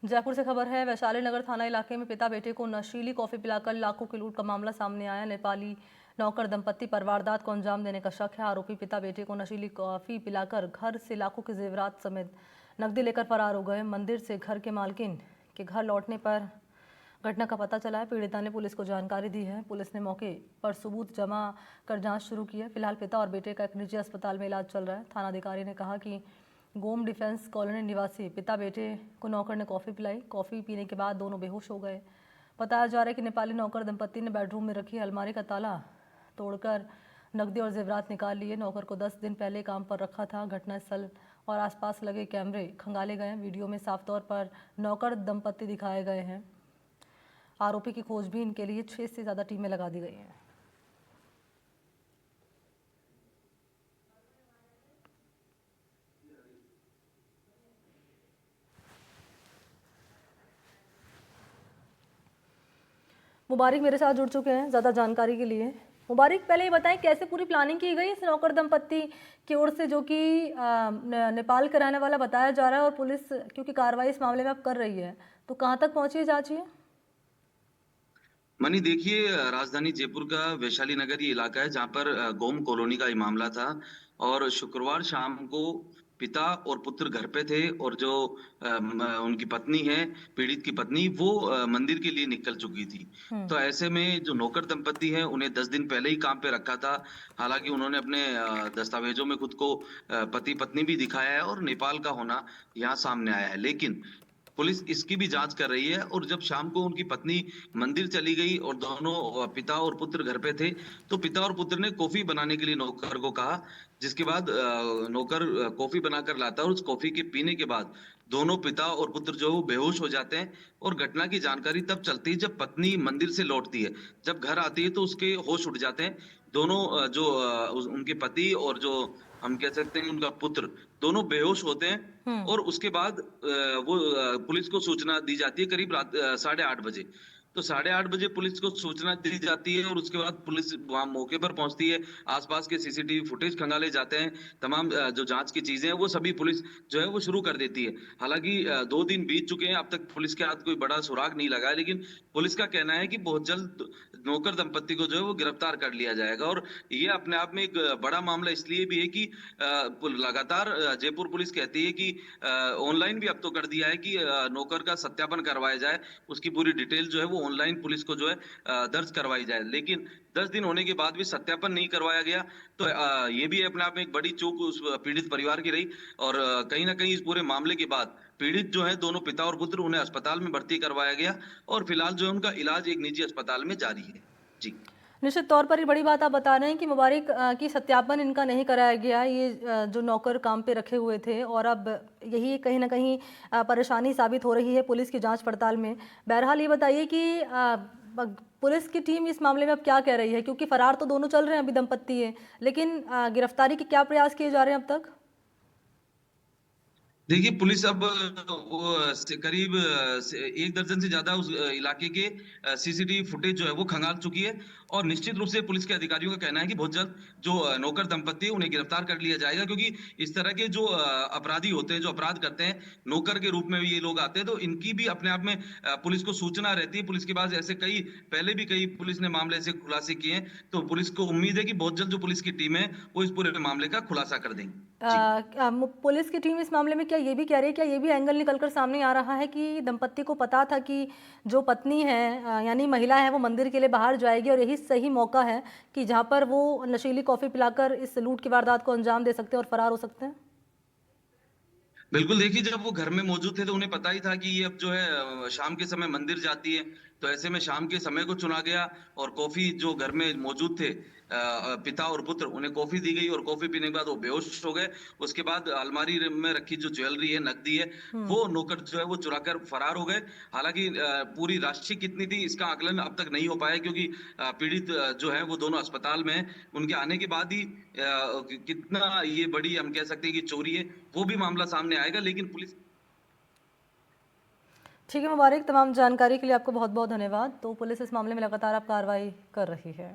जयपुर से खबर है। वैशाली नगर थाना इलाके में पिता बेटे को नशीली कॉफी पिलाकर लाखों की लूट का मामला सामने आया। नेपाली नौकर दंपत्ति पर वारदात को अंजाम देने का शक है। आरोपी पिता बेटे को नशीली कॉफी पिलाकर घर से लाखों के जेवरात समेत नकदी लेकर फरार हो गए। मंदिर से घर के मालकिन के घर लौटने पर घटना का पता चला है। पीड़िता ने पुलिस को जानकारी दी है। पुलिस ने मौके पर सबूत जमा कर जांच शुरू की है। फिलहाल पिता और बेटे का एक निजी अस्पताल में इलाज चल रहा है। थानाधिकारी ने कहा कि गोम डिफेंस कॉलोनी निवासी पिता बेटे को नौकर ने कॉफ़ी पिलाई। कॉफ़ी पीने के बाद दोनों बेहोश हो गए। बताया जा रहा है कि नेपाली नौकर दंपत्ति ने बेडरूम में रखी अलमारी का ताला तोड़कर नकदी और जेवरात निकाल लिए। नौकर को 10 दिन पहले काम पर रखा था। घटनास्थल और आसपास लगे कैमरे खंगाले गए। वीडियो में साफ तौर पर नौकर दंपत्ति दिखाए गए हैं। आरोपी की खोजबीन के लिए 6 से ज़्यादा टीमें लगा दी गई हैं। मुबारिक मेरे साथ जुड़ चुके हैं ज़्यादा जानकारी के लिए। मुबारिक, पहले ये बताएं कैसे पूरी प्लानिंग की गई इस नौकर दंपत्ति की ओर से, जो कि नेपाल के रहने वाला बताया जा रहा है, और पुलिस क्योंकि कार्रवाई इस मामले में अब कर रही है, तो कहाँ तक पहुंची है जांच? मनी देखिए, राजधानी जयपुर का वैशाली नगर ये इलाका है जहां पर गोम कॉलोनी का ये मामला था। और शुक्रवार शाम को पिता और पुत्र घर पे थे, और जो उनकी पत्नी है, पीड़ित की पत्नी, वो मंदिर के लिए निकल चुकी थी। तो ऐसे में जो नौकर दंपत्ति है, उन्हें 10 दिन पहले ही काम पे रखा था। हालांकि उन्होंने अपने दस्तावेजों में खुद को पति पत्नी भी दिखाया है और नेपाल का होना यहाँ सामने आया है। लेकिन पुलिस इसकी भी जांच कर रही है। और जब शाम को उनकी पत्नी मंदिर चली गई और दोनों पिता और पुत्र घर पे थे, तो पिता और पुत्र ने कॉफी बनाने के लिए नौकर को कहा, जिसके बाद नौकर कॉफी बनाकर लाता है। और उस कॉफी के पीने के बाद दोनों पिता और पुत्र जो है वो बेहोश हो जाते हैं। और घटना की जानकारी तब चलती है जब पत्नी मंदिर से लौटती है। जब घर आती है तो उसके होश उड़ जाते हैं। दोनों उनके पति और जो हम कह सकते हैं उनका पुत्र, दोनों बेहोश होते हैं। हम्म। और उसके बाद वो पुलिस को सूचना दी जाती है करीब रात 8:30 बजे। तो 8:30 बजे पुलिस को सूचना दी जाती है, और उसके बाद पुलिस वहां मौके पर पहुंचती है। आसपास के सीसीटीवी फुटेज खंगाले जाते हैं। तमाम जो जांच की चीजें हैं वो सभी पुलिस जो है वो शुरू कर देती है। हालांकि 2 दिन बीत चुके हैं, अब तक पुलिस के हाथ कोई बड़ा सुराग नहीं लगा है। लेकिन पुलिस का कहना है कि बहुत जल्द नौकर दंपत्ति को जो है वो गिरफ्तार कर लिया जाएगा। और ये अपने आप में एक बड़ा मामला इसलिए भी है कि लगातार जयपुर पुलिस कहती है कि ऑनलाइन भी अब तो कर दिया है कि नौकर का सत्यापन करवाया जाए, उसकी पूरी डिटेल जो है वो ऑनलाइन पुलिस को जो है दर्ज करवाई जाए। लेकिन 10 दिन होने के बाद भी सत्यापन नहीं करवाया गया, तो ये भी अपने आप में एक बड़ी चूक उस पीड़ित परिवार की रही। और कहीं ना कहीं इस पूरे मामले के बाद पीड़ित जो है, दोनों पिता और पुत्र, उन्हें अस्पताल में भर्ती करवाया गया। और फिलहाल जो है उनका इलाज एक निजी अस्पताल में जारी है। जी। निश्चित तौर पर ये बड़ी बात आप बता रहे हैं कि मुबारिक की सत्यापन इनका नहीं कराया गया। ये जो नौकर काम पे रखे हुए थे, और अब यही कहीं ना कहीं परेशानी साबित हो रही है पुलिस की जांच पड़ताल में। बहरहाल ये बताइए कि पुलिस की टीम इस मामले में अब क्या कह रही है, क्योंकि फरार तो दोनों चल रहे हैं, अभी दंपत्ति है, लेकिन गिरफ्तारी के क्या प्रयास किए जा रहे हैं अब तक? देखिए, पुलिस अब करीब 1 दर्जन से ज्यादा उस इलाके के सीसीटीवी फुटेज जो है वो खंगाल चुकी है। और निश्चित रूप से पुलिस के अधिकारियों का कहना है कि बहुत जल्द जो नौकर दंपत्ति है उन्हें गिरफ्तार कर लिया जाएगा। क्योंकि इस तरह के जो अपराधी होते हैं, जो अपराध करते हैं, नौकर के रूप में भी ये लोग आते हैं, तो इनकी भी अपने आप में पुलिस को सूचना रहती है। पुलिस के पास ऐसे कई पहले भी कई पुलिस ने मामले ऐसे खुलासे किए हैं। तो पुलिस को उम्मीद है कि बहुत जल्द जो पुलिस की टीम है वो इस पूरे मामले का खुलासा कर देंगी। जी। पुलिस की टीम इस मामले में क्या ये भी कह रही है, क्या ये भी एंगल निकलकर सामने आ रहा है कि दंपत्ति को पता था कि जो पत्नी है, यानी महिला है, वो मंदिर के लिए बाहर जाएगी, और यही सही मौका है कि जहां पर वो नशीली कॉफी पिलाकर इस लूट की वारदात को अंजाम दे सकते हैं और फरार हो सकते हैं? बिल्कुल, देखिए, जब वो घर में मौजूद थे तो उन्हें पता ही था कि ये अब जो है शाम के समय मंदिर जाती है। तो ऐसे में शाम के समय को चुना गया। और कॉफी जो घर में मौजूद थे, पिता और पुत्र, उन्हें कॉफी दी गई। और कॉफी पीने के बाद वो बेहोश हो गए। उसके बाद अलमारी में रखी जो ज्वेलरी है, नकदी है, हम्म। वो नौकर जो है वो चुराकर फरार हो गए। हालांकि पूरी राशि कितनी थी इसका आकलन अब तक नहीं हो पाया, क्योंकि पीड़ित जो है वो दोनों अस्पताल में हैं। उनके आने के बाद ही कितना ये बड़ी हम कह सकते हैं कि चोरी है, वो भी मामला सामने आएगा। लेकिन पुलिस ठीक है मुबारक, तमाम जानकारी के लिए आपको बहुत बहुत धन्यवाद। तो पुलिस इस मामले में लगातार अब कार्रवाई कर रही है।